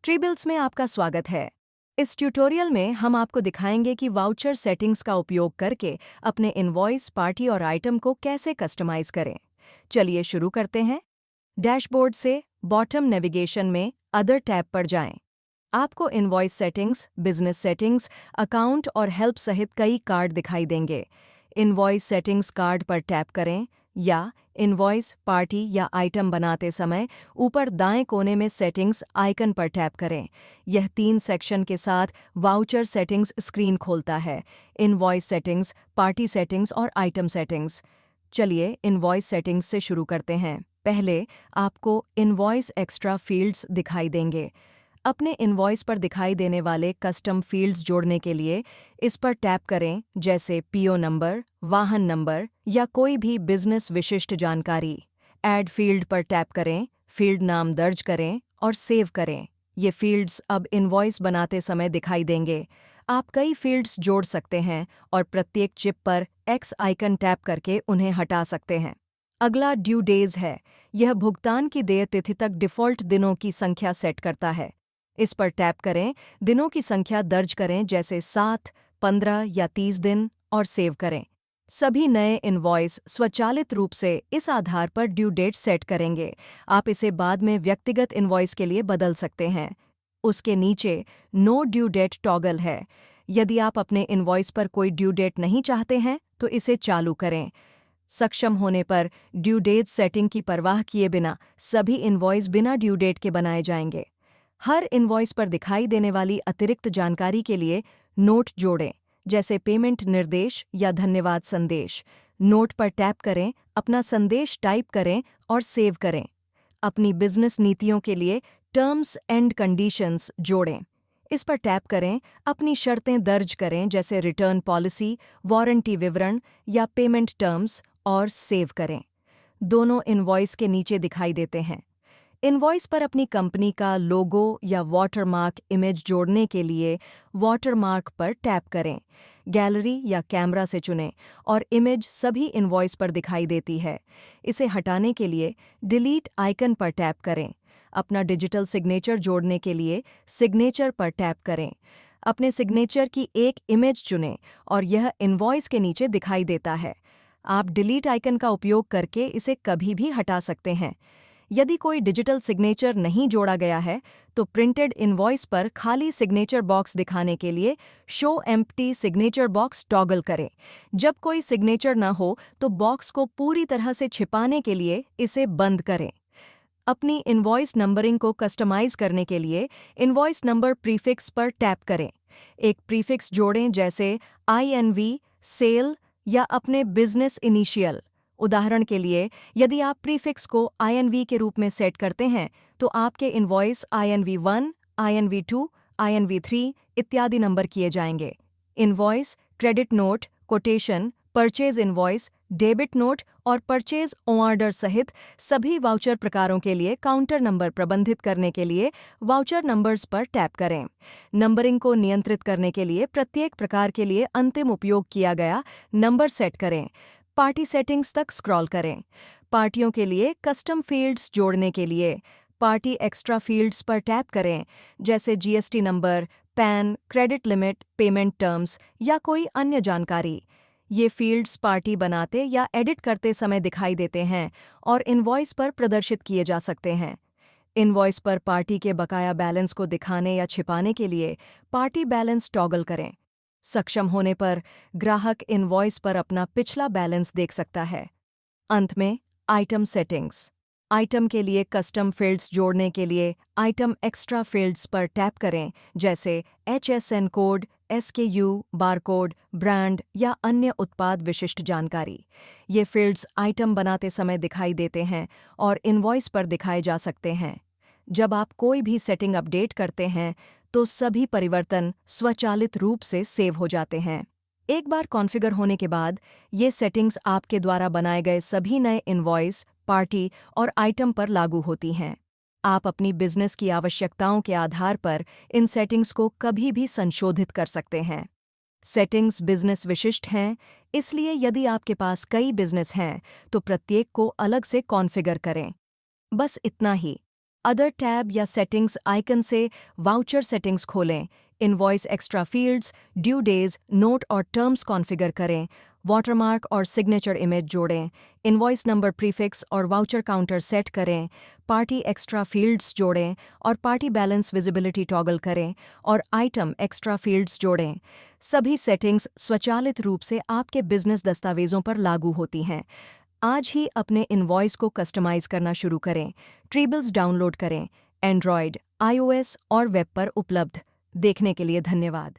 ट्रीबिल्स में आपका स्वागत है। इस ट्यूटोरियल में हम आपको दिखाएंगे कि वाउचर सेटिंग्स का उपयोग करके अपने इनवॉइस, पार्टी और आइटम को कैसे कस्टमाइज करें। चलिए शुरू करते हैं। डैशबोर्ड से बॉटम नेविगेशन में अदर टैब पर जाएं। आपको invoice settings, business settings, account और हेल्प सहित कई कार्ड दिखाई देंगे। इनवॉइस सेटिंग्स कार्ड पर टैप करें या इनवॉइस, पार्टी या आइटम बनाते समय ऊपर दाएं कोने में सेटिंग्स आइकन पर टैप करें। यह 3 सेक्शन के साथ वाउचर सेटिंग्स स्क्रीन खोलता है: इनवॉइस सेटिंग्स, पार्टी सेटिंग्स और आइटम सेटिंग्स। चलिए इनवॉइस सेटिंग्स से शुरू करते हैं। पहले आपको इनवॉइस एक्स्ट्रा फील्ड्स दिखाई देंगे। अपने इनवॉइस पर दिखाई देने वाले कस्टम फील्ड्स जोड़ने के लिए इस पर टैप करें, जैसे पीओ नंबर, वाहन नंबर या कोई भी बिजनेस विशिष्ट जानकारी। ऐड फील्ड पर टैप करें, फील्ड नाम दर्ज करें और सेव करें। ये फील्ड्स अब इनवॉइस बनाते समय दिखाई देंगे। आप कई फील्ड्स जोड़ सकते हैं और प्रत्येक चिप पर एक्स आइकन टैप करके उन्हें हटा सकते हैं। अगला ड्यू डेज है। यह भुगतान की देय तिथि तक डिफ़ॉल्ट दिनों की संख्या सेट करता है। इस पर टैप करें, दिनों की संख्या दर्ज करें, जैसे 7, 15 या 30 दिन और सेव करें। सभी नए इनवॉइस स्वचालित रूप से इस आधार पर ड्यू डेट सेट करेंगे। आप इसे बाद में व्यक्तिगत इनवॉइस के लिए बदल सकते हैं। उसके नीचे नो ड्यू डेट टॉगल है। यदि आप अपने इनवॉइस पर कोई ड्यू डेट नहीं चाहते हैं तो इसे चालू करें। सक्षम होने पर ड्यू डेट सेटिंग की परवाह किए बिना सभी इनवॉइस बिना ड्यू डेट के बनाए जाएंगे। हर इनवॉइस पर दिखाई देने वाली अतिरिक्त जानकारी के लिए नोट जोड़ें, जैसे पेमेंट निर्देश या धन्यवाद संदेश। नोट पर टैप करें, अपना संदेश टाइप करें और सेव करें। अपनी बिजनेस नीतियों के लिए टर्म्स एंड कंडीशंस जोड़ें। इस पर टैप करें, अपनी शर्तें दर्ज करें, जैसे रिटर्न पॉलिसी, वारंटी विवरण या पेमेंट टर्म्स, और सेव करें। दोनों इनवॉइस के नीचे दिखाई देते हैं। इनवॉइस पर अपनी कंपनी का लोगो या वाटरमार्क इमेज जोड़ने के लिए वाटरमार्क पर टैप करें। गैलरी या कैमरा से चुनें और इमेज सभी इनवॉइस पर दिखाई देती है। इसे हटाने के लिए डिलीट आइकन पर टैप करें। अपना डिजिटल सिग्नेचर जोड़ने के लिए सिग्नेचर पर टैप करें। अपने सिग्नेचर की एक इमेज चुनें और यह इनवॉइस के नीचे दिखाई देता है। आप डिलीट आइकन का उपयोग करके इसे कभी भी हटा सकते हैं। यदि कोई डिजिटल सिग्नेचर नहीं जोड़ा गया है तो प्रिंटेड इनवॉइस पर खाली सिग्नेचर बॉक्स दिखाने के लिए show empty signature box toggle करें। जब कोई सिग्नेचर न हो तो बॉक्स को पूरी तरह से छिपाने के लिए इसे बंद करें। अपनी इनवॉइस नंबरिंग को कस्टमाइज करने के लिए इनवॉइस नंबर प्रीफिक्स पर टैप करें। एक प्रीफिक्स जोड़ें, जैसे INV, सेल या अपने बिजनेस इनिशियल। उदाहरण के लिए, यदि आप प्रीफिक्स को INV के रूप में सेट करते हैं तो आपके इनवॉइस INV1, INV2, INV3 इत्यादि नंबर किए जाएंगे। Invoice, credit note, quotation, purchase invoice, debit note और परचेज ऑर्डर सहित सभी वाउचर प्रकारों के लिए काउंटर नंबर प्रबंधित करने के लिए वाउचर नंबर्स पर टैप करें। नंबरिंग को नियंत्रित करने के लिए प्रत्येक प्रकार के लिए अंतिम उपयोग किया गया नंबर सेट करें। पार्टी सेटिंग्स तक स्क्रॉल करें। पार्टियों के लिए कस्टम फील्ड्स जोड़ने के लिए पार्टी एक्स्ट्रा फील्ड्स पर टैप करें, जैसे GST number, pan, credit limit, payment terms या कोई अन्य जानकारी। ये फील्ड्स पार्टी बनाते या एडिट करते समय दिखाई देते हैं और इनवॉइस पर प्रदर्शित किए जा सकते हैं। इनवॉइस पर पार्टी के बकाया बैलेंस को दिखाने या छिपाने के लिए पार्टी बैलेंस टॉगल करें। सक्षम होने पर ग्राहक इनवॉइस पर अपना पिछला बैलेंस देख सकता है। अंत में आइटम सेटिंग्स। आइटम के लिए कस्टम फील्ड्स जोड़ने के लिए आइटम एक्स्ट्रा फील्ड्स पर टैप करें, जैसे HSN code, SKU, barcode, brand या अन्य उत्पाद विशिष्ट जानकारी। ये फील्ड्स आइटम बनाते समय दिखाई देते हैं और इनवॉइस पर दिखाए जा सकते हैं। जब आप कोई भी सेटिंग अपडेट करते हैं तो सभी परिवर्तन स्वचालित रूप से सेव हो जाते हैं। एक बार कॉन्फ़िगर होने के बाद ये सेटिंग्स आपके द्वारा बनाए गए सभी नए इनवॉइस, पार्टी और आइटम पर लागू होती हैं। आप अपनी बिजनेस की आवश्यकताओं के आधार पर इन सेटिंग्स को कभी भी संशोधित कर सकते हैं। सेटिंग्स बिजनेस विशिष्ट हैं, इसलिए यदि आपके पास कई बिजनेस हैं तो प्रत्येक को अलग से कॉन्फ़िगर करें। बस इतना ही। अदर टैब या सेटिंग्स आइकन से वाउचर सेटिंग्स खोलें। Invoice extra fields, due days, note और टर्म्स कॉन्फ़िगर करें। वाटरमार्क और सिग्नेचर इमेज जोड़ें। इनवॉइस नंबर प्रीफिक्स और वाउचर काउंटर सेट करें। पार्टी एक्स्ट्रा फील्ड्स जोड़ें और पार्टी बैलेंस विजिबिलिटी टॉगल करें और आइटम एक्स्ट्रा फील्ड्स जोड़ें। सभी सेटिंग्स स्वचालित रूप से आपके बिजनेस दस्तावेज़ों पर लागू होती हैं। आज ही अपने इनवॉइस को कस्टमाइज करना शुरू करें। ट्रीबल्स डाउनलोड करें। एंड्रॉयड, iOS और वेब पर उपलब्ध। देखने के लिए धन्यवाद।